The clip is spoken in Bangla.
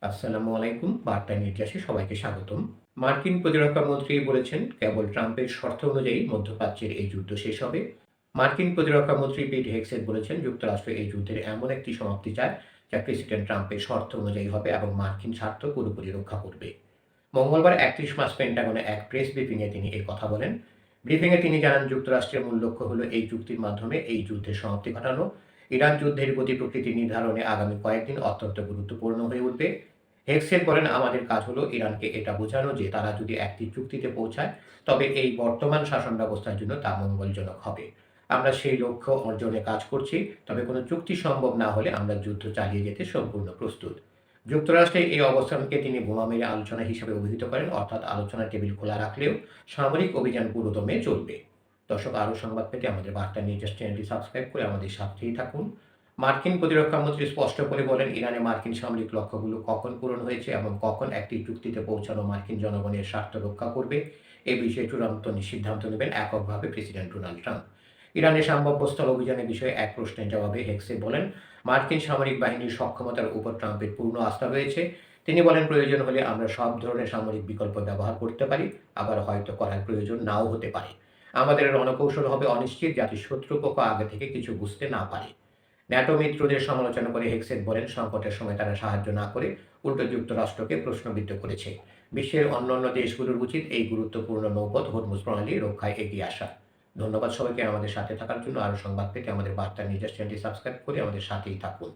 আসসালামু আলাইকুম। বার্তা নির্যাসে সবাইকে স্বাগতম। মার্কিন প্রতিরক্ষা মন্ত্রী বলেছেন, কেবল ট্রাম্পের শর্ত অনুযায়ী মধ্যপ্রাচ্যের এই যুদ্ধ শেষ হবে। মার্কিন প্রতিরক্ষা মন্ত্রী পিট হেগসেট বলেছেন, যুক্তরাষ্ট্র এই যুদ্ধের এমন একটি সমাপ্তি চায় যা প্রেসিডেন্ট ট্রাম্পের শর্ত অনুযায়ী হবে এবং মার্কিন স্বার্থ পুরোপুরি রক্ষা করবে। মঙ্গলবার ৩১ মার্চ পেন্টাগনে এক প্রেস ব্রিফিংয়ে তিনি এই কথা বলেন। ব্রিফিংয়ে তিনি জানান, যুক্তরাষ্ট্রের মূল লক্ষ্য হলো এই চুক্তির মাধ্যমে এই যুদ্ধের সমাপ্তি ঘটানো। ইরান যুদ্ধের গতি প্রকৃতি নির্ধারণে আগামী কয়েকদিন অত্যন্ত গুরুত্বপূর্ণ হয়ে উঠবে। হেগসেট বলেন, আমাদের কাজ হলো ইরানকে এটা বোঝানো যে তারা যদি একটি চুক্তিতে পৌঁছায় তবে এই বর্তমান শাসন ব্যবস্থার জন্য তা মঙ্গলজনক হবে। আমরা সেই লক্ষ্য অর্জনে কাজ করছি, তবে কোনো চুক্তি সম্ভব না হলে আমরা যুদ্ধ চালিয়ে যেতে সম্পূর্ণ প্রস্তুত। যুক্তরাষ্ট্রের এই অবস্থানকে তিনি বোমা মেরে আলোচনা হিসেবে অভিহিত করেন, অর্থাৎ আলোচনার টেবিল খোলা রাখলেও সামরিক অভিযান পুরোদমে চলবে। দর্শক, আরও সংবাদ পেতে আমাদের বার্তা নিউজ চ্যানেলটি সাবস্ক্রাইব করে আমাদের সাথেই থাকুন। মার্কিন প্রতিরক্ষামন্ত্রী স্পষ্ট করে বলেন, ইরানে মার্কিন সামরিক লক্ষ্যগুলো কখন পূরণ হয়েছে এবং কখন একটি চুক্তিতে পৌঁছানো মার্কিন জনগণের স্বার্থ রক্ষা করবে, এ বিষয়ে চূড়ান্ত সিদ্ধান্ত নেবেন এককভাবে প্রেসিডেন্ট ডোনাল্ড ট্রাম্প। ইরানের সম্ভাব্য স্থল অভিযানের বিষয়ে এক প্রশ্নের জবাবে হেগসে বলেন, মার্কিন সামরিক বাহিনীর সক্ষমতার উপর ট্রাম্পের পূর্ণ আস্থা রয়েছে। তিনি বলেন, প্রয়োজন হলে আমরা সব ধরনের সামরিক বিকল্প ব্যবহার করতে পারি, আবার হয়তো করার প্রয়োজন নাও হতে পারে। আমাদের রণকৌশল হবে অনিশ্চিত, যাতে শত্রুপক্ষ আগে থেকে কিছু বুঝতে না পারে। ন্যাটো মিত্রদের সমালোচনা করে হেগসেট বলেন, সংকটের সময় তারা সাহায্য না করে উল্টো যুক্তরাষ্ট্রকে প্রশ্নবিদ্ধ করেছে। বিশ্বের অন্যান্য দেশগুলোর উচিত এই গুরুত্বপূর্ণ নৌপথ হরমুজ প্রণালী রক্ষায় এগিয়ে আসা। ধন্যবাদ সবাইকে আমাদের সাথে থাকার জন্য। আরও সংবাদ পেতে আমাদের বার্তা নিউজ চ্যানেলটি সাবস্ক্রাইব করে আমাদের সাথেই থাকুন।